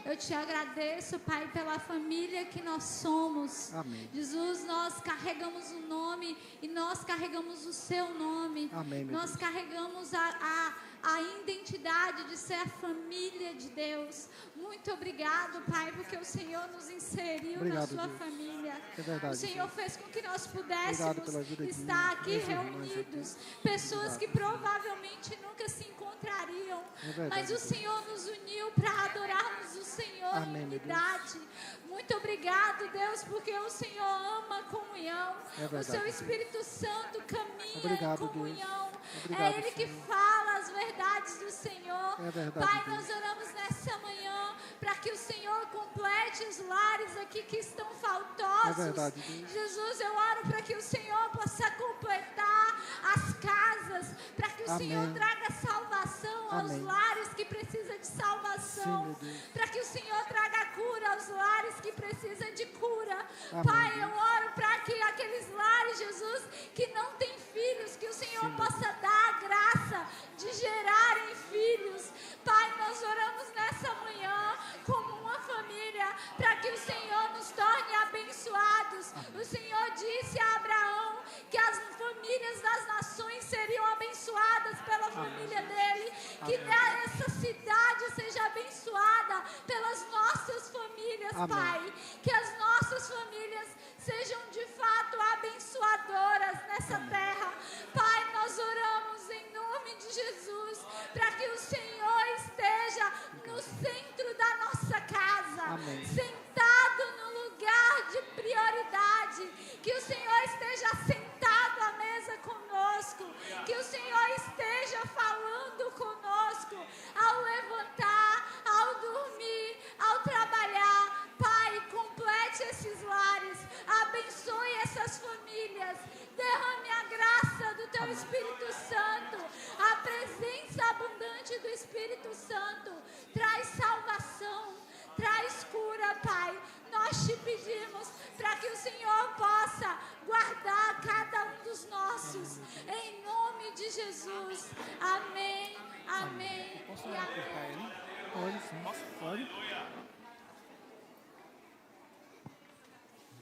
Eu te agradeço, Pai, pela família que nós somos. Amém. Jesus, nós carregamos o nome e nós carregamos o seu nome. Amém, meu Nós Deus. carregamos a identidade de ser a família de Deus. Muito obrigado, Pai, porque o Senhor nos inseriu Obrigado, na sua Deus. família. É verdade, O Senhor Deus. fez com que nós Obrigado pudéssemos pela vida de estar aqui minhas irmãs reunidos. aqui. Pessoas Obrigado. que provavelmente nunca se encontrariam. É verdade, Mas o Deus. Senhor nos uniu para adorarmos o Senhor Amém, em meu Deus. unidade. Muito obrigado, Deus, porque o Senhor ama a comunhão. É verdade, o seu Deus. Espírito Santo caminha Obrigado, em Deus. comunhão. Obrigado, É Ele que Senhor. fala as verdades do Senhor. É verdade, Pai, Deus. nós oramos nessa manhã para que o Senhor complete os lares aqui que estão faltosos. É verdade, Deus. Jesus, eu oro para que o Senhor possa completar as casas, para que o Amém. Senhor traga salvação aos Amém. lares que precisam de Sim, salvação, meu Deus. para que o Senhor traga cura aos lares que precisam de cura. Amém, Pai, Deus. eu oro para que aqueles lares, Jesus, que não têm filhos, que o Senhor Sim, meu possa dar a graça de gerarem filhos. Pai, nós oramos nessa manhã como uma família, para que o Senhor nos torne abençoados. O Senhor disse a Abraão que as famílias das nações seriam abençoadas pela família dele, que essa cidade seja abençoada pelas nossas famílias, Amém. Pai, que as nossas famílias sejam de fato abençoadoras nessa terra. Pai, nós oramos em nome de Jesus, para que o Senhor esteja no centro da nossa casa, Amém. sentado no lugar de prioridade, que o Senhor esteja sentado à mesa conosco, que o Senhor esteja falando conosco, ao levantar, ao dormir, ao trabalhar. Pai, complete esses lares, abençoe essas famílias, derrame a graça do Teu Espírito Santo, a presença abundante do Espírito Santo, traz salvação, traz cura, Pai. Nós te pedimos para que o Senhor possa guardar cada um dos nossos, em nome de Jesus. Amém, amém Posso e orar por amém. Pai ali? Pode sim. Pode.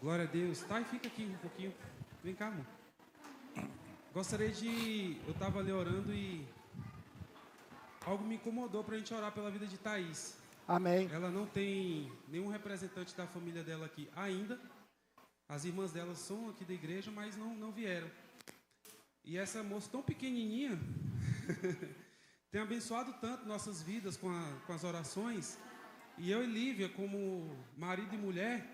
Glória a Deus. Tá, e fica aqui um pouquinho. Vem cá, amor. Gostaria de... Eu estava ali orando e... algo me incomodou para a gente orar pela vida de Thaís. Amém. Ela não tem nenhum representante da família dela aqui ainda. As irmãs dela são aqui da igreja, mas não vieram. E essa moça tão pequenininha tem abençoado tanto nossas vidas com as orações. E eu e Lívia, como marido e mulher,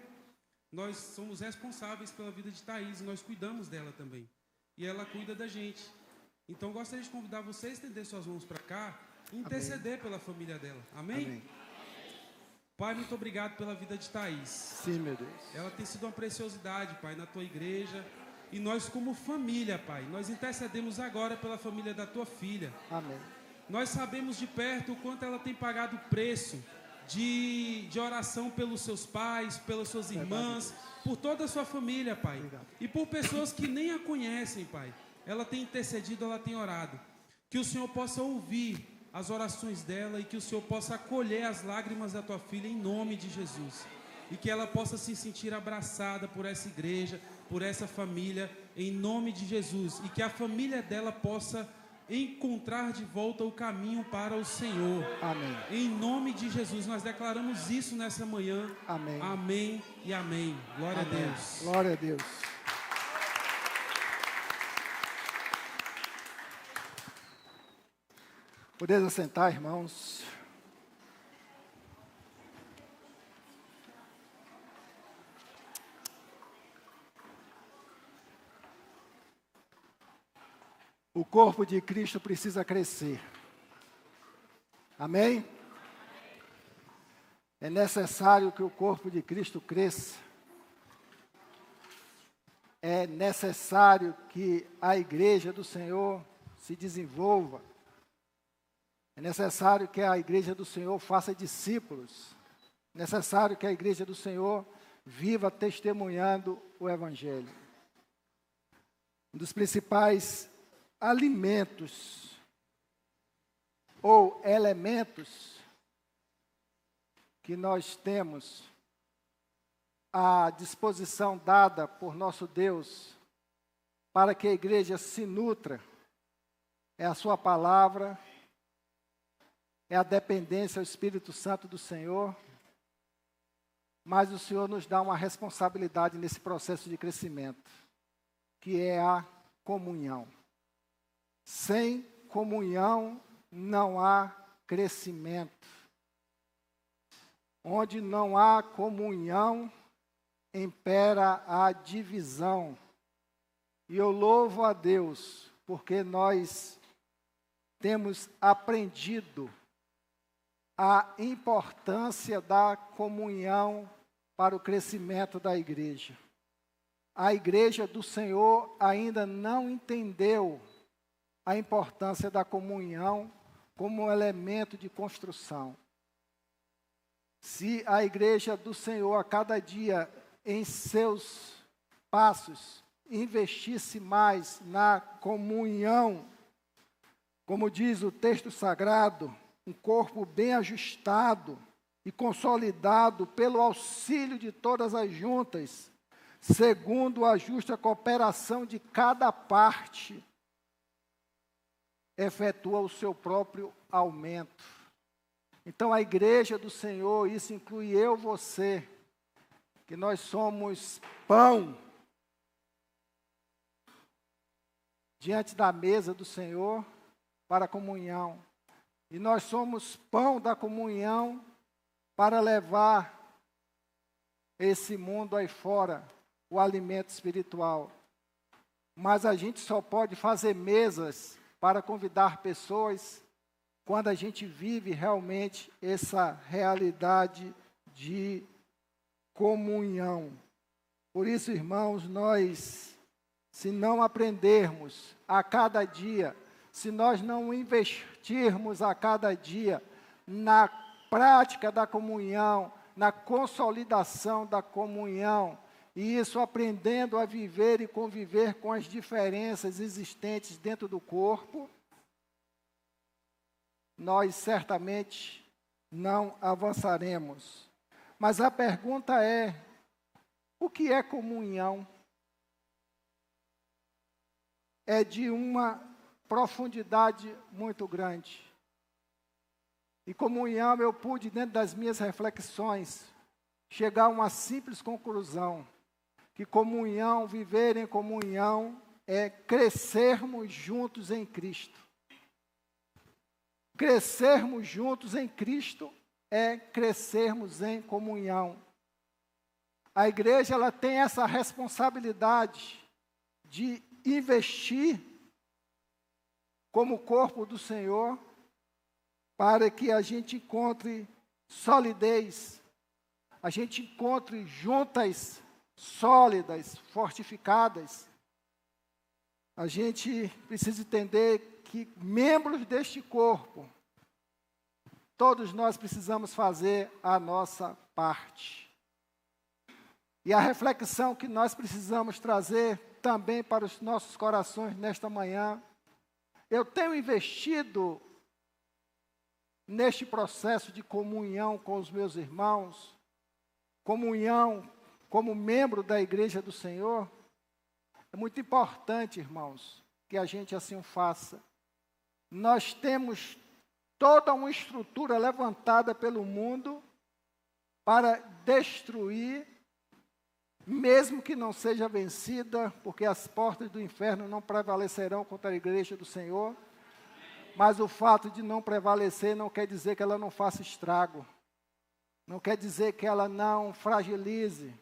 nós somos responsáveis pela vida de Thaís. Nós cuidamos dela também. E ela cuida da gente. Então, gostaria de convidar você a estender suas mãos para cá e interceder pela família dela. Amém? Amém. Pai, muito obrigado pela vida de Thaís. Sim, meu Deus. Ela tem sido uma preciosidade, Pai, na Tua igreja. E nós, como família, Pai, nós intercedemos agora pela família da Tua filha. Amém. Nós sabemos de perto o quanto ela tem pagado o preço de oração pelos seus pais, pelas suas irmãs, por toda a sua família, Pai. Obrigado. E por pessoas que nem a conhecem, Pai. Ela tem intercedido, ela tem orado. Que o Senhor possa ouvir as orações dela e que o Senhor possa acolher as lágrimas da tua filha em nome de Jesus. E que ela possa se sentir abraçada por essa igreja, por essa família, em nome de Jesus. E que a família dela possa encontrar de volta o caminho para o Senhor. Amém. Em nome de Jesus, nós declaramos isso nessa manhã. Amém. Amém e amém. Glória Amém. a Deus. Glória a Deus. Podeis assentar, irmãos. O corpo de Cristo precisa crescer. Amém? É necessário que o corpo de Cristo cresça. É necessário que a igreja do Senhor se desenvolva. É necessário que a igreja do Senhor faça discípulos. É necessário que a igreja do Senhor viva testemunhando o Evangelho. Um dos principais alimentos ou elementos que nós temos a disposição dada por nosso Deus para que a igreja se nutra é a sua palavra, é a dependência ao Espírito Santo do Senhor, mas o Senhor nos dá uma responsabilidade nesse processo de crescimento, que é a comunhão. Sem comunhão não há crescimento. Onde não há comunhão, impera a divisão. E eu louvo a Deus, porque nós temos aprendido a importância da comunhão para o crescimento da igreja. A igreja do Senhor ainda não entendeu a importância da comunhão como um elemento de construção. Se a igreja do Senhor, a cada dia, em seus passos, investisse mais na comunhão, como diz o texto sagrado, um corpo bem ajustado e consolidado pelo auxílio de todas as juntas, segundo a justa cooperação de cada parte, efetua o seu próprio aumento. Então, a igreja do Senhor, isso inclui eu, você, que nós somos pão diante da mesa do Senhor para a comunhão. E nós somos pão da comunhão para levar esse mundo aí fora, o alimento espiritual. Mas a gente só pode fazer mesas para convidar pessoas quando a gente vive realmente essa realidade de comunhão. Por isso, irmãos, nós, se não aprendermos a cada dia, se nós não investirmos a cada dia na prática da comunhão, na consolidação da comunhão, e isso aprendendo a viver e conviver com as diferenças existentes dentro do corpo, nós certamente não avançaremos. Mas a pergunta é, o que é comunhão? É de uma profundidade muito grande. E comunhão, eu pude, dentro das minhas reflexões, chegar a uma simples conclusão, que comunhão, viver em comunhão, é crescermos juntos em Cristo. Crescermos juntos em Cristo é crescermos em comunhão. A igreja, ela tem essa responsabilidade de investir como corpo do Senhor, para que a gente encontre solidez, a gente encontre juntas sólidas, fortificadas. A gente precisa entender que membros deste corpo, todos nós precisamos fazer a nossa parte. E a reflexão que nós precisamos trazer também para os nossos corações nesta manhã, eu tenho investido neste processo de comunhão com os meus irmãos, comunhão como membro da igreja do Senhor. É muito importante, irmãos, que a gente assim o faça. Nós temos toda uma estrutura levantada pelo mundo para destruir, mesmo que não seja vencida, porque as portas do inferno não prevalecerão contra a igreja do Senhor. Mas o fato de não prevalecer não quer dizer que ela não faça estrago. Não quer dizer que ela não fragilize.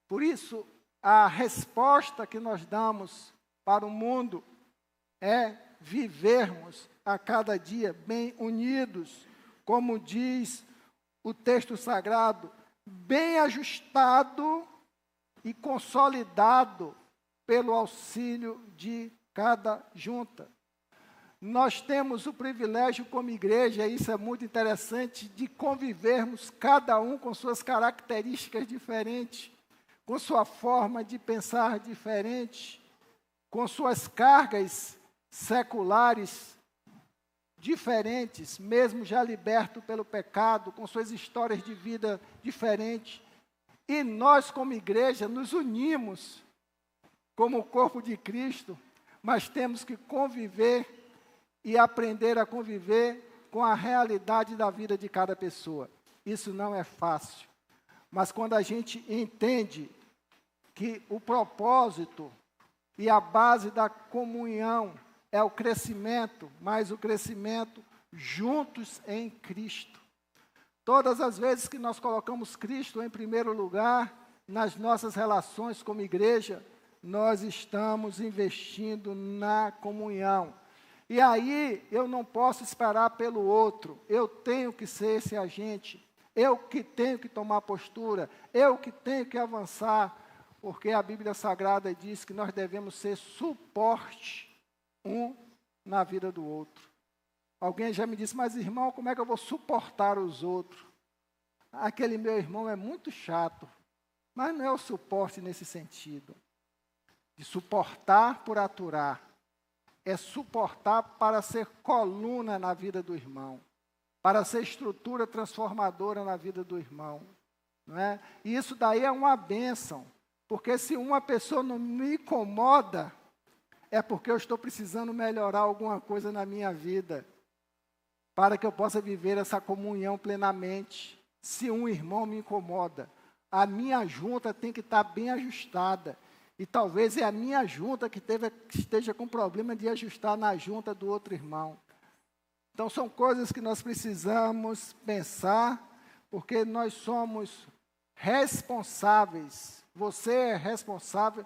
Por isso, a resposta que nós damos para o mundo é vivermos a cada dia bem unidos, como diz o texto sagrado, bem ajustado e consolidado pelo auxílio de cada junta. Nós temos o privilégio como igreja, e isso é muito interessante, de convivermos cada um com suas características diferentes, com sua forma de pensar diferente, com suas cargas seculares diferentes, mesmo já libertos pelo pecado, com suas histórias de vida diferentes. E nós, como igreja, nos unimos como o corpo de Cristo, mas temos que conviver e aprender a conviver com a realidade da vida de cada pessoa. Isso não é fácil. Mas quando a gente entende que o propósito e a base da comunhão é o crescimento, mas o crescimento juntos em Cristo. Todas as vezes que nós colocamos Cristo em primeiro lugar, nas nossas relações como igreja, nós estamos investindo na comunhão. E aí eu não posso esperar pelo outro, eu tenho que ser esse agente, eu que tenho que tomar postura, eu que tenho que avançar, porque a Bíblia Sagrada diz que nós devemos ser suporte um na vida do outro. Alguém já me disse, mas irmão, como é que eu vou suportar os outros? Aquele meu irmão é muito chato, mas não é o suporte nesse sentido, de suportar por aturar. É suportar para ser coluna na vida do irmão, para ser estrutura transformadora na vida do irmão. Não é? E isso daí é uma bênção, porque se uma pessoa não me incomoda, é porque eu estou precisando melhorar alguma coisa na minha vida, para que eu possa viver essa comunhão plenamente. Se um irmão me incomoda, a minha junta tem que estar bem ajustada. E talvez é a minha junta que esteja com problema de ajustar na junta do outro irmão. Então, são coisas que nós precisamos pensar, porque nós somos responsáveis. Você é responsável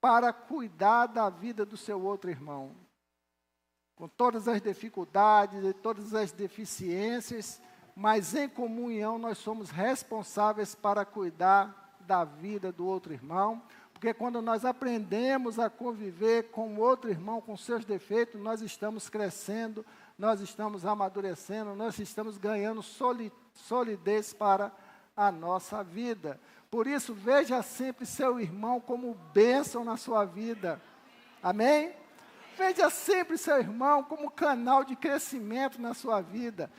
para cuidar da vida do seu outro irmão. Com todas as dificuldades e todas as deficiências, mas em comunhão nós somos responsáveis para cuidar da vida do outro irmão. Porque quando nós aprendemos a conviver com o outro irmão, com seus defeitos, nós estamos crescendo, nós estamos amadurecendo, nós estamos ganhando solidez para a nossa vida. Por isso, veja sempre seu irmão como bênção na sua vida. Amém? Veja sempre seu irmão como canal de crescimento na sua vida,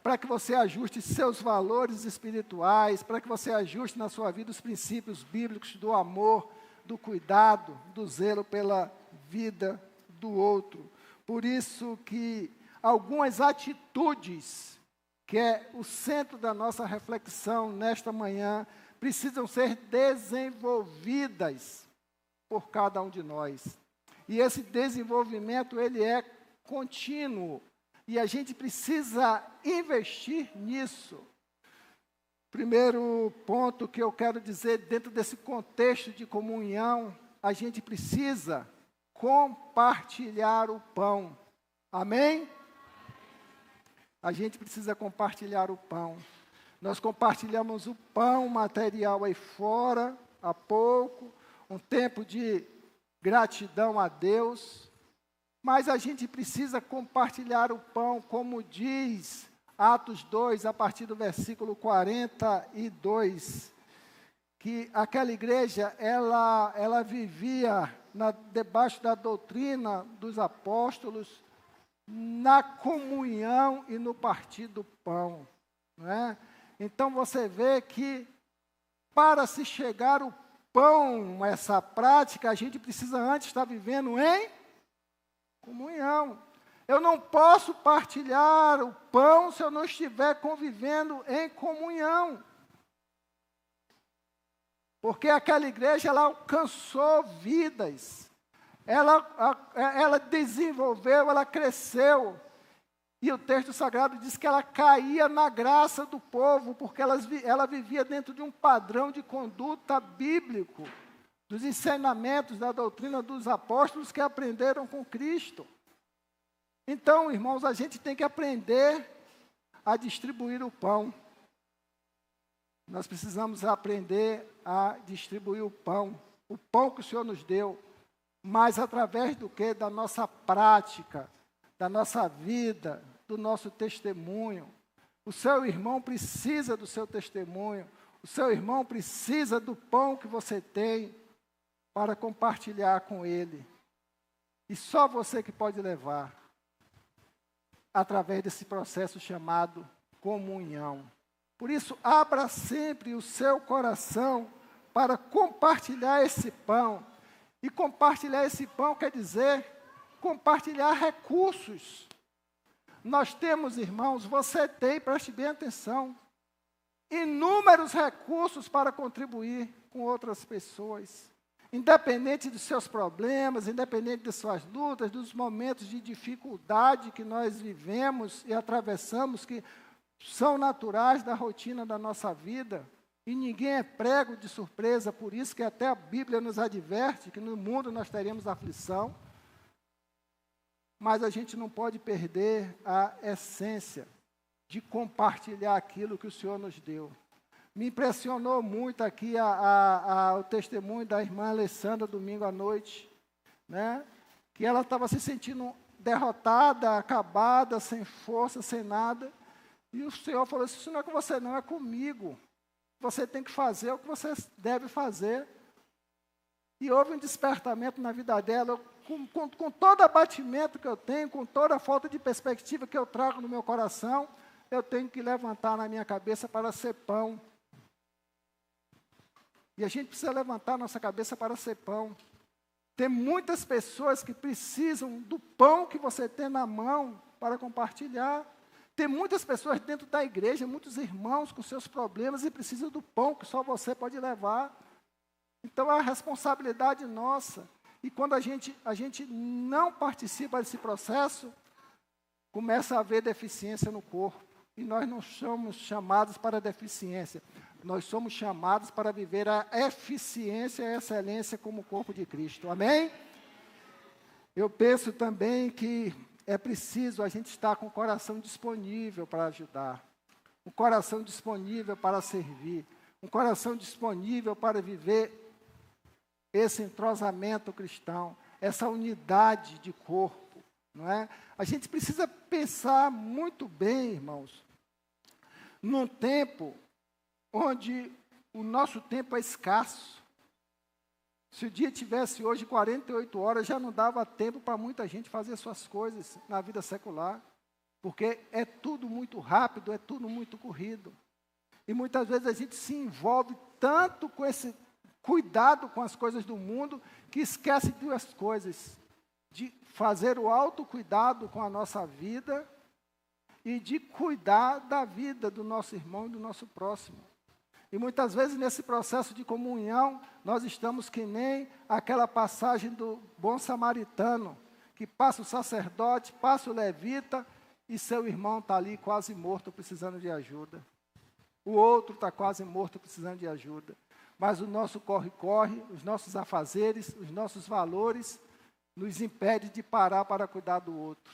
para que você ajuste seus valores espirituais, para que você ajuste na sua vida os princípios bíblicos do amor, do cuidado, do zelo pela vida do outro. Por isso que algumas atitudes, que é o centro da nossa reflexão nesta manhã, precisam ser desenvolvidas por cada um de nós. E esse desenvolvimento, ele é contínuo. E a gente precisa investir nisso. Primeiro ponto que eu quero dizer, dentro desse contexto de comunhão, a gente precisa compartilhar o pão. Amém? A gente precisa compartilhar o pão. Nós compartilhamos o pão material aí fora, há pouco, um tempo de gratidão a Deus, mas a gente precisa compartilhar o pão, como diz Atos 2, a partir do versículo 42, que aquela igreja, ela vivia debaixo da doutrina dos apóstolos, na comunhão e no partir do pão. Não é? Então você vê que para se chegar o pão, essa prática, a gente precisa antes estar vivendo em comunhão. Eu não posso partilhar o pão se eu não estiver convivendo em comunhão. Porque aquela igreja, ela alcançou vidas. Ela desenvolveu, ela cresceu. E o texto sagrado diz que ela caía na graça do povo, porque ela vivia dentro de um padrão de conduta bíblico, dos ensinamentos da doutrina dos apóstolos que aprenderam com Cristo. Então, irmãos, a gente tem que aprender a distribuir o pão. Nós precisamos aprender a distribuir o pão que o Senhor nos deu, mas através do quê? Da nossa prática, da nossa vida, do nosso testemunho. O seu irmão precisa do seu testemunho, o seu irmão precisa do pão que você tem para compartilhar com ele. E só você que pode levar. através desse processo chamado comunhão. Por isso, abra sempre o seu coração para compartilhar esse pão. E compartilhar esse pão quer dizer compartilhar recursos. Nós temos, irmãos, você tem, preste bem atenção, inúmeros recursos para contribuir com outras pessoas. Independente dos seus problemas, independente de suas lutas, dos momentos de dificuldade que nós vivemos e atravessamos, que são naturais da rotina da nossa vida, e ninguém é prego de surpresa, por isso que até a Bíblia nos adverte que no mundo nós teremos aflição, mas a gente não pode perder a essência de compartilhar aquilo que o Senhor nos deu. Me impressionou muito aqui o testemunho da irmã Alessandra, domingo à noite, né? Que ela estava se sentindo derrotada, acabada, sem força, sem nada. E o Senhor falou assim, isso não é com você não, é comigo. Você tem que fazer o que você deve fazer. E houve um despertamento na vida dela, com todo abatimento que eu tenho, com toda a falta de perspectiva que eu trago no meu coração, eu tenho que levantar na minha cabeça para ser pão. E a gente precisa levantar a nossa cabeça para ser pão. Tem muitas pessoas que precisam do pão que você tem na mão para compartilhar. Tem muitas pessoas dentro da igreja, muitos irmãos com seus problemas e precisam do pão que só você pode levar. Então, é uma responsabilidade nossa. E quando a gente não participa desse processo, começa a haver deficiência no corpo. E nós não somos chamados para deficiência. Nós somos chamados para viver a eficiência e a excelência como corpo de Cristo. Amém? Eu penso também que é preciso a gente estar com o coração disponível para ajudar. Um coração disponível para servir. Um coração disponível para viver esse entrosamento cristão, essa unidade de corpo, não é? A gente precisa pensar muito bem, irmãos, num tempo onde o nosso tempo é escasso. Se o dia tivesse hoje 48 horas, já não dava tempo para muita gente fazer suas coisas na vida secular, porque é tudo muito rápido, é tudo muito corrido. E muitas vezes a gente se envolve tanto com esse cuidado com as coisas do mundo, que esquece de duas coisas, de fazer o autocuidado com a nossa vida e de cuidar da vida do nosso irmão e do nosso próximo. E muitas vezes nesse processo de comunhão, nós estamos que nem aquela passagem do bom samaritano, que passa o sacerdote, passa o levita, e seu irmão está ali quase morto, precisando de ajuda. O outro está quase morto, precisando de ajuda. Mas o nosso corre-corre, os nossos afazeres, os nossos valores, nos impede de parar para cuidar do outro.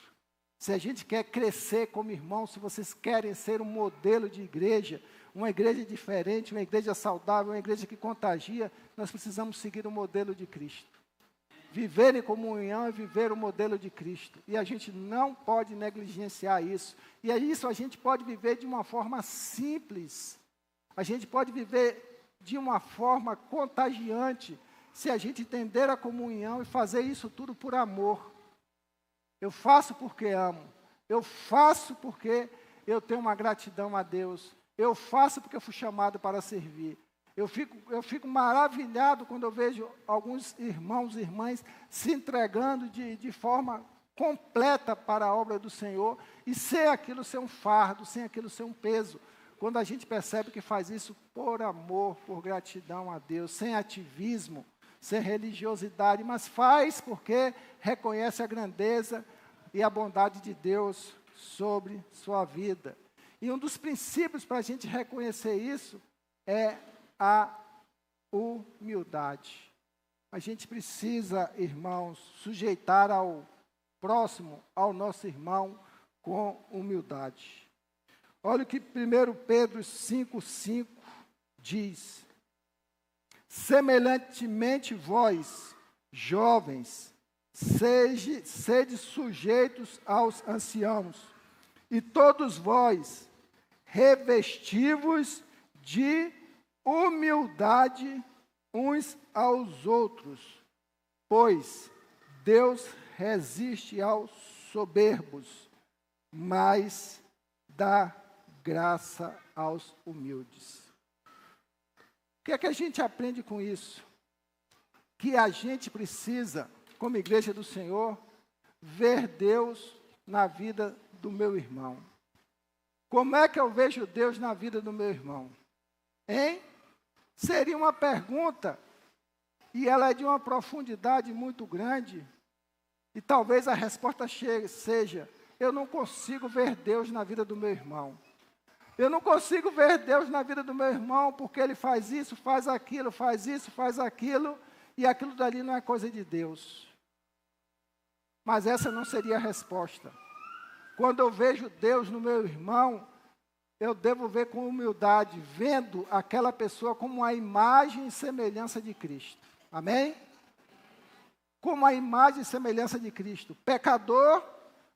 Se a gente quer crescer como irmãos, se vocês querem ser um modelo de igreja, uma igreja diferente, uma igreja saudável, uma igreja que contagia, nós precisamos seguir o modelo de Cristo. Viver em comunhão é viver o modelo de Cristo. E a gente não pode negligenciar isso. E é isso a gente pode viver de uma forma simples. A gente pode viver de uma forma contagiante, se a gente entender a comunhão e fazer isso tudo por amor. Eu faço porque amo. Eu faço porque eu tenho uma gratidão a Deus. Eu faço porque eu fui chamado para servir. Eu fico maravilhado quando eu vejo alguns irmãos e irmãs se entregando de forma completa para a obra do Senhor, e sem aquilo ser um fardo, sem aquilo ser um peso. Quando a gente percebe que faz isso por amor, por gratidão a Deus, sem ativismo, sem religiosidade, mas faz porque reconhece a grandeza e a bondade de Deus sobre sua vida. E um dos princípios para a gente reconhecer isso é a humildade. A gente precisa, irmãos, sujeitar ao próximo, ao nosso irmão, com humildade. Olha o que 1 Pedro 5,5 diz. Semelhantemente vós, jovens, sede sujeitos aos anciãos, e todos vós, revestivos de humildade uns aos outros, pois Deus resiste aos soberbos, mas dá graça aos humildes. O que é que a gente aprende com isso? Que a gente precisa, como igreja do Senhor, ver Deus na vida do meu irmão. Como é que eu vejo Deus na vida do meu irmão? Hein? Seria uma pergunta, e ela é de uma profundidade muito grande, e talvez a resposta seja: eu não consigo ver Deus na vida do meu irmão. Eu não consigo ver Deus na vida do meu irmão, porque ele faz isso, faz aquilo, faz isso, faz aquilo, e aquilo dali não é coisa de Deus. Mas essa não seria a resposta. Quando eu vejo Deus no meu irmão, eu devo ver com humildade, vendo aquela pessoa como a imagem e semelhança de Cristo. Amém? Como a imagem e semelhança de Cristo. Pecador,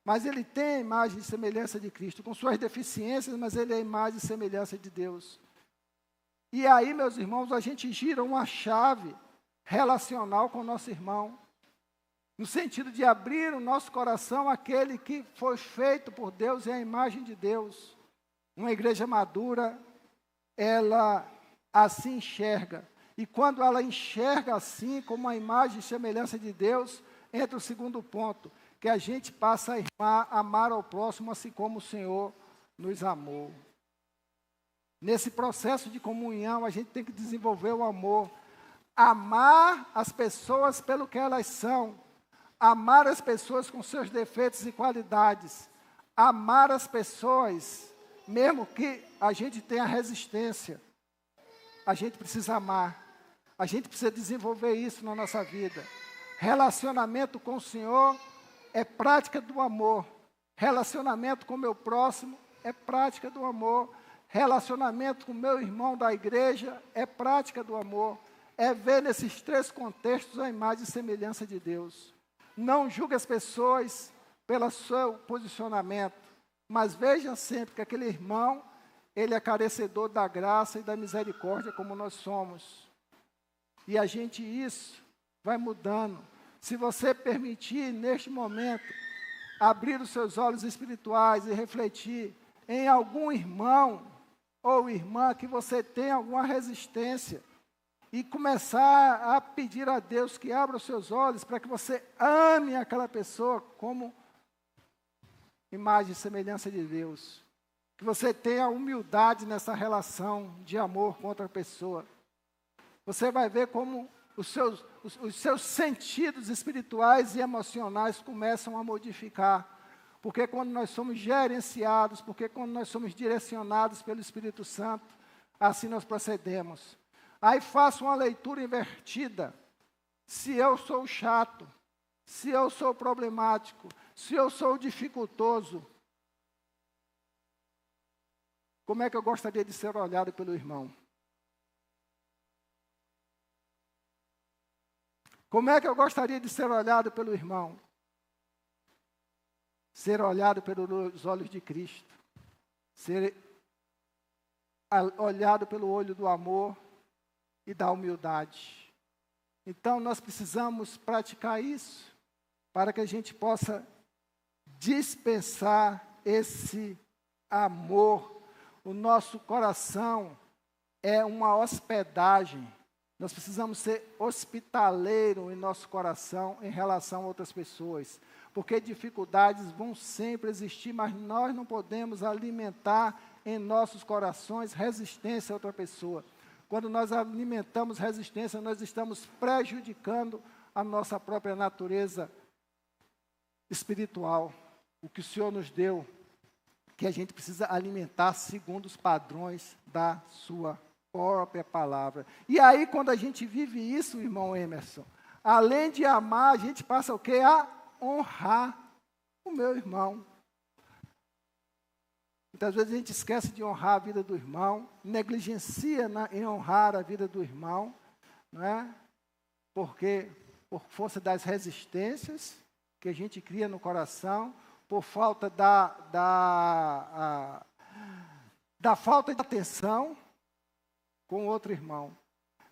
mas ele tem a imagem e semelhança de Cristo, com suas deficiências, mas ele é a imagem e semelhança de Deus. E aí, meus irmãos, a gente gira uma chave relacional com o nosso irmão, no sentido de abrir o nosso coração àquele que foi feito por Deus e a imagem de Deus. Uma igreja madura, ela assim enxerga. E quando ela enxerga assim, como a imagem e semelhança de Deus, entra o segundo ponto, que a gente passa a amar ao próximo assim como o Senhor nos amou. Nesse processo de comunhão, a gente tem que desenvolver o amor. Amar as pessoas pelo que elas são. Amar as pessoas com seus defeitos e qualidades. Amar as pessoas, mesmo que a gente tenha resistência. A gente precisa amar. A gente precisa desenvolver isso na nossa vida. Relacionamento com o Senhor é prática do amor. Relacionamento com o meu próximo é prática do amor. Relacionamento com o meu irmão da igreja é prática do amor. É ver nesses três contextos a imagem e semelhança de Deus. Não julgue as pessoas pelo seu posicionamento, mas veja sempre que aquele irmão, ele é carecedor da graça e da misericórdia como nós somos. E a gente, isso vai mudando. Se você permitir, neste momento, abrir os seus olhos espirituais e refletir em algum irmão ou irmã que você tem alguma resistência, e começar a pedir a Deus que abra os seus olhos para que você ame aquela pessoa como imagem e semelhança de Deus. Que você tenha humildade nessa relação de amor com outra pessoa. Você vai ver como os seus sentidos espirituais e emocionais começam a modificar. Porque quando nós somos gerenciados, porque quando nós somos direcionados pelo Espírito Santo, assim nós procedemos. Aí faço uma leitura invertida. Se eu sou chato, se eu sou problemático, se eu sou dificultoso, como é que eu gostaria de ser olhado pelo irmão? Como é que eu gostaria de ser olhado pelo irmão? Ser olhado pelos olhos de Cristo. Ser olhado pelo olho do amor e da humildade. Então, nós precisamos praticar isso para que a gente possa dispensar esse amor. O nosso coração é uma hospedagem. Nós precisamos ser hospitaleiro em nosso coração em relação a outras pessoas. Porque dificuldades vão sempre existir, mas nós não podemos alimentar em nossos corações resistência a outra pessoa. Quando nós alimentamos resistência, nós estamos prejudicando a nossa própria natureza espiritual. O que o Senhor nos deu, que a gente precisa alimentar segundo os padrões da sua própria palavra. E aí, quando a gente vive isso, irmão Emerson, além de amar, a gente passa o quê? A honrar o meu irmão. Muitas vezes a gente esquece de honrar a vida do irmão, negligencia em honrar a vida do irmão, não é? Porque por força das resistências que a gente cria no coração, por falta da falta de atenção com outro irmão.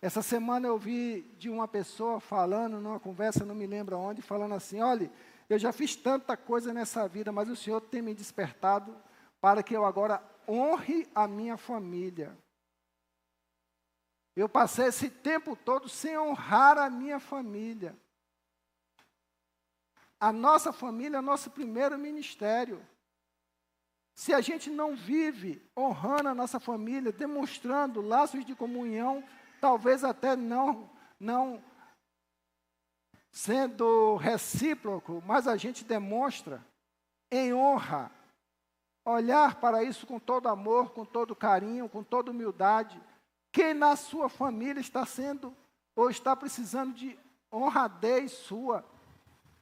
Essa semana eu vi de uma pessoa falando, numa conversa, não me lembro onde, falando assim, olha, Eu já fiz tanta coisa nessa vida, mas o Senhor tem me despertado para que eu agora honre a minha família. Eu passei esse tempo todo sem honrar a minha família. A nossa família é o nosso primeiro ministério. Se a gente não vive honrando a nossa família, demonstrando laços de comunhão, talvez até não sendo recíproco, mas a gente demonstra em honra, olhar para isso com todo amor, com todo carinho, com toda humildade. Quem na sua família está sendo ou está precisando de honradez sua,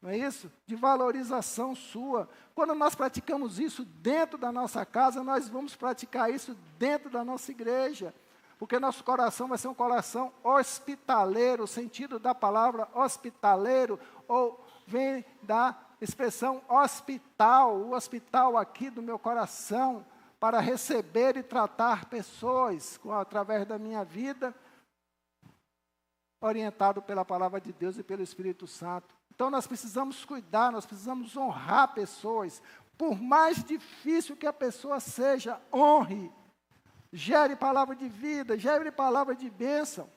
não é isso? De valorização sua. Quando nós praticamos isso dentro da nossa casa, nós vamos praticar isso dentro da nossa igreja. Porque nosso coração vai ser um coração hospitaleiro, o sentido da palavra hospitaleiro, ou vem da expressão hospital, o hospital aqui do meu coração, para receber e tratar pessoas através da minha vida, orientado pela palavra de Deus e pelo Espírito Santo. Então nós precisamos cuidar, nós precisamos honrar pessoas, por mais difícil que a pessoa seja, honre. Gere palavra de vida, gere palavra de bênção,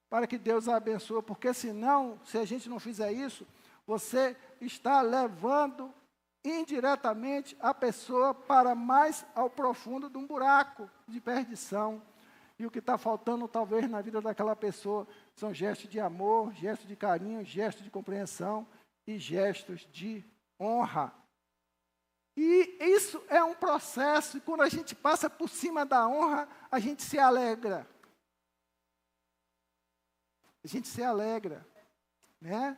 para que Deus a abençoe, porque senão, se a gente não fizer isso, você está levando indiretamente a pessoa para mais ao profundo de um buraco de perdição. E o que está faltando, talvez, na vida daquela pessoa, são gestos de amor, gestos de carinho, gestos de compreensão e gestos de honra. E isso é um processo, e quando a gente passa por cima da honra, a gente se alegra. A gente se alegra, né?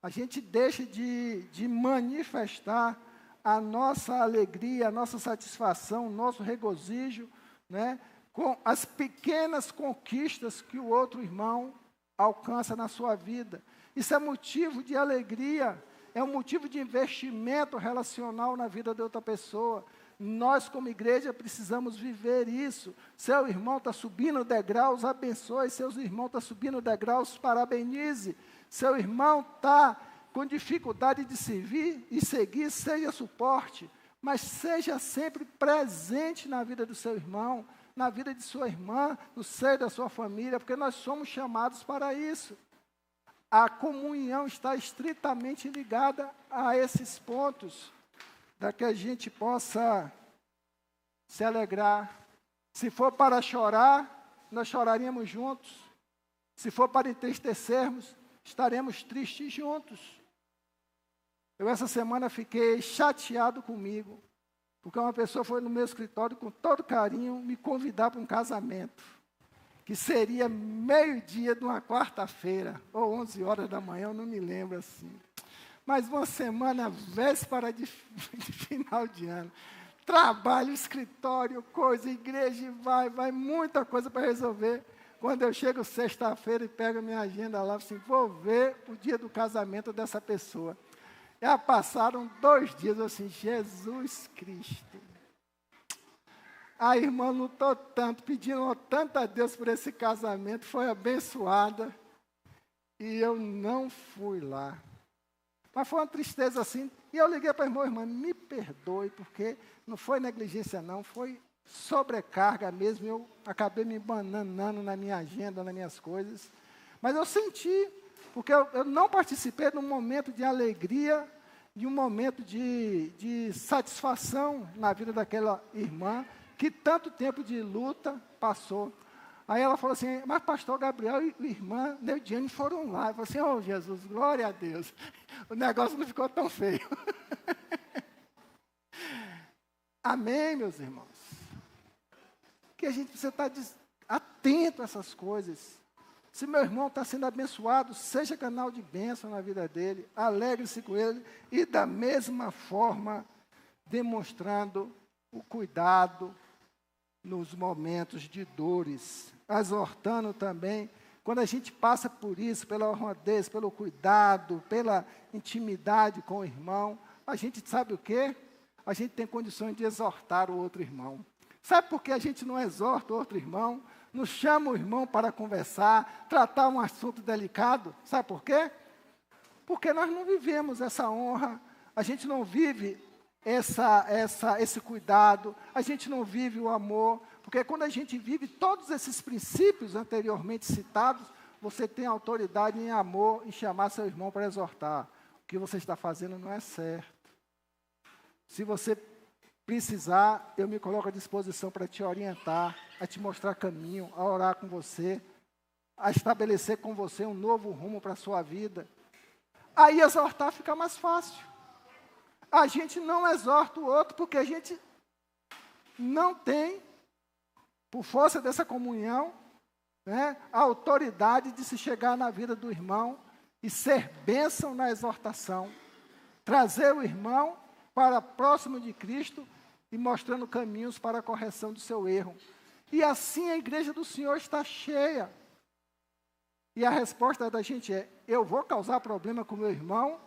A gente deixa de manifestar a nossa alegria, a nossa satisfação, o nosso regozijo, né? Com as pequenas conquistas que o outro irmão alcança na sua vida. Isso é motivo de alegria. É um motivo de investimento relacional na vida de outra pessoa. Nós, como igreja, precisamos viver isso. Seu irmão está subindo degraus, abençoe. Seu irmão está subindo degraus, parabenize. Seu irmão está com dificuldade de servir e seguir, seja suporte. Mas seja sempre presente na vida do seu irmão, na vida de sua irmã, no seio da sua família, porque nós somos chamados para isso. A comunhão está estritamente ligada a esses pontos, para que a gente possa se alegrar. Se for para chorar, nós choraríamos juntos. Se for para entristecermos, estaremos tristes juntos. Eu essa semana fiquei chateado comigo, porque uma pessoa foi no meu escritório com todo carinho me convidar para um casamento, que seria meio-dia de uma quarta-feira, ou 11 horas da manhã, eu não me lembro assim. Mas uma semana véspera de final de ano. Trabalho, escritório, coisa, igreja, vai, muita coisa para resolver. Quando eu chego sexta-feira e pego a minha agenda lá, assim, vou ver o dia do casamento dessa pessoa. Já passaram 2 dias, assim, Jesus Cristo. A irmã lutou tanto, pedindo tanto a Deus por esse casamento, foi abençoada, e eu não fui lá. Mas foi uma tristeza assim, e eu liguei para a irmã, me perdoe, porque não foi negligência não, foi sobrecarga mesmo, eu acabei me bananando na minha agenda, nas minhas coisas. Mas eu senti, porque eu não participei de um momento de alegria, de um momento de satisfação na vida daquela irmã, que tanto tempo de luta passou. Aí ela falou assim, mas pastor Gabriel e irmã Neudiane foram lá. Eu falei assim, oh Jesus, glória a Deus. O negócio não ficou tão feio. Amém, meus irmãos? Que a gente precisa estar atento a essas coisas. Se meu irmão está sendo abençoado, seja canal de bênção na vida dele, alegre-se com ele, e da mesma forma, demonstrando o cuidado nos momentos de dores, exortando também, quando a gente passa por isso, pela honradez, pelo cuidado, pela intimidade com o irmão, a gente sabe o quê? A gente tem condições de exortar o outro irmão. Sabe por que a gente não exorta o outro irmão? Não chama o irmão para conversar, tratar um assunto delicado? Sabe por quê? Porque nós não vivemos essa honra, a gente não vive esse cuidado, a gente não vive o amor, porque quando a gente vive todos esses princípios anteriormente citados, você tem autoridade em amor e chamar seu irmão para exortar. O que você está fazendo não é certo. Se você precisar, eu me coloco à disposição para te orientar, a te mostrar caminho, a orar com você, a estabelecer com você um novo rumo para a sua vida. Aí exortar fica mais fácil. A gente não exorta o outro porque a gente não tem, por força dessa comunhão, né, a autoridade de se chegar na vida do irmão e ser bênção na exortação. Trazer o irmão para próximo de Cristo e mostrando caminhos para a correção do seu erro. E assim a igreja do Senhor está cheia. E a resposta da gente é: eu vou causar problema com meu irmão,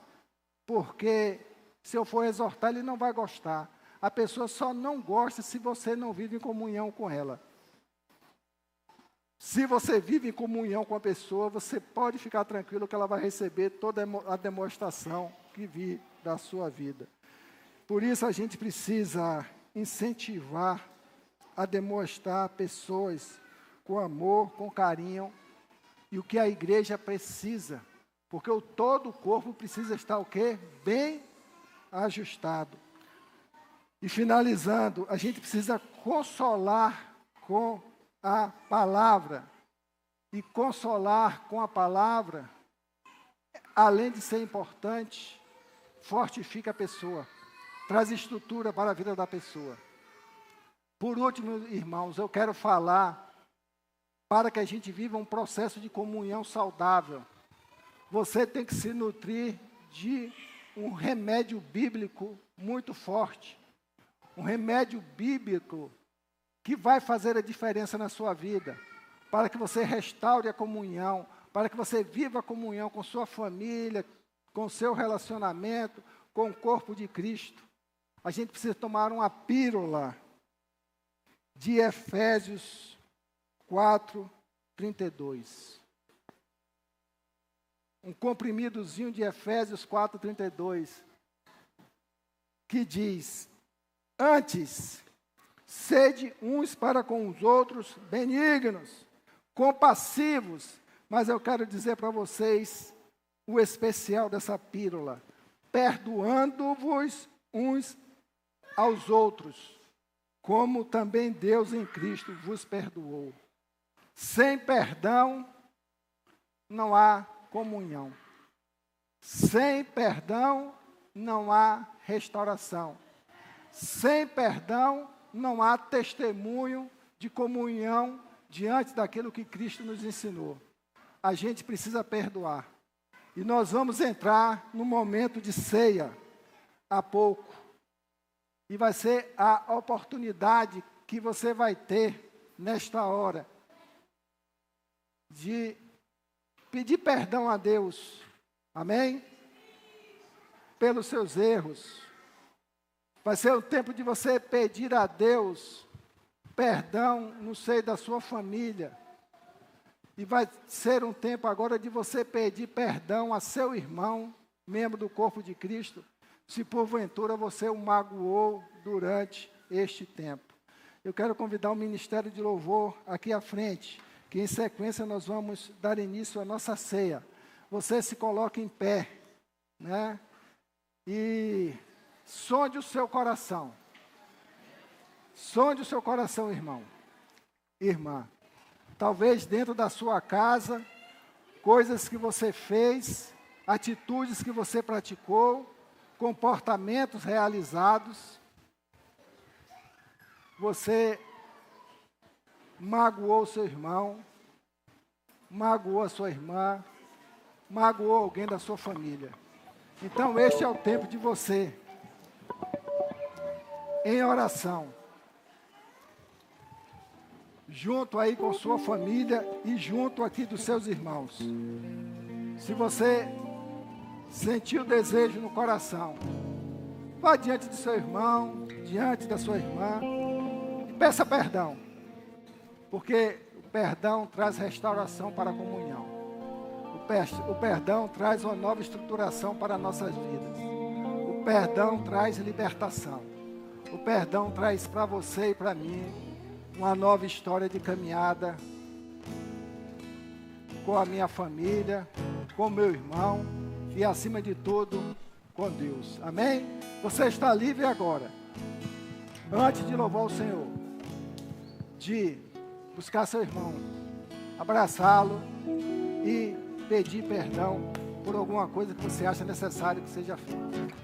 porque se eu for exortar, ele não vai gostar. A pessoa só não gosta se você não vive em comunhão com ela. Se você vive em comunhão com a pessoa, você pode ficar tranquilo que ela vai receber toda a demonstração que vir da sua vida. Por isso a gente precisa incentivar a demonstrar pessoas com amor, com carinho, e o que a igreja precisa, porque todo o corpo precisa estar o quê? Bem ajustado. E finalizando, a gente precisa consolar com a palavra. E consolar com a palavra, além de ser importante, fortifica a pessoa, traz estrutura para a vida da pessoa. Por último, irmãos, eu quero falar para que a gente viva um processo de comunhão saudável. Você tem que se nutrir de um remédio bíblico muito forte. Um remédio bíblico que vai fazer a diferença na sua vida, para que você restaure a comunhão, para que você viva a comunhão com sua família, com seu relacionamento, com o corpo de Cristo. A gente precisa tomar uma pílula de Efésios 4:32. Um comprimidozinho de Efésios 4:32, que diz: antes, sede uns para com os outros benignos, compassivos. Mas eu quero dizer para vocês o especial dessa pílula: perdoando-vos uns aos outros, como também Deus em Cristo vos perdoou. Sem perdão não há comunhão. Sem perdão não há restauração. Sem perdão não há testemunho de comunhão diante daquilo que Cristo nos ensinou. A gente precisa perdoar. E nós vamos entrar no momento de ceia há pouco. E vai ser a oportunidade que você vai ter nesta hora de pedir perdão a Deus. Amém? Pelos seus erros. Vai ser o tempo de você pedir a Deus perdão no seio da sua família. E vai ser um tempo agora de você pedir perdão a seu irmão, membro do corpo de Cristo, se porventura você o magoou durante este tempo. Eu quero convidar o Ministério de Louvor aqui à frente, que em sequência nós vamos dar início à nossa ceia. Você se coloca em pé, né? E sonde o seu coração. Sonde o seu coração, irmão. Irmã. Talvez dentro da sua casa, coisas que você fez, atitudes que você praticou, comportamentos realizados, você magoou seu irmão, magoou a sua irmã, magoou alguém da sua família. Então este é o tempo de você, em oração, junto aí com sua família e junto aqui dos seus irmãos. Se você sentiu o desejo no coração, vá diante do seu irmão, diante da sua irmã, e peça perdão, porque o perdão traz restauração para a comunhão. O perdão traz uma nova estruturação para nossas vidas. O O perdão traz libertação. O perdão traz para você e para mim uma nova história de caminhada com a minha família, com meu irmão e, acima de tudo, com Deus. Amém? Você está livre agora. Antes de louvar o Senhor, de buscar seu irmão, abraçá-lo e pedir perdão por alguma coisa que você acha necessário que seja feita.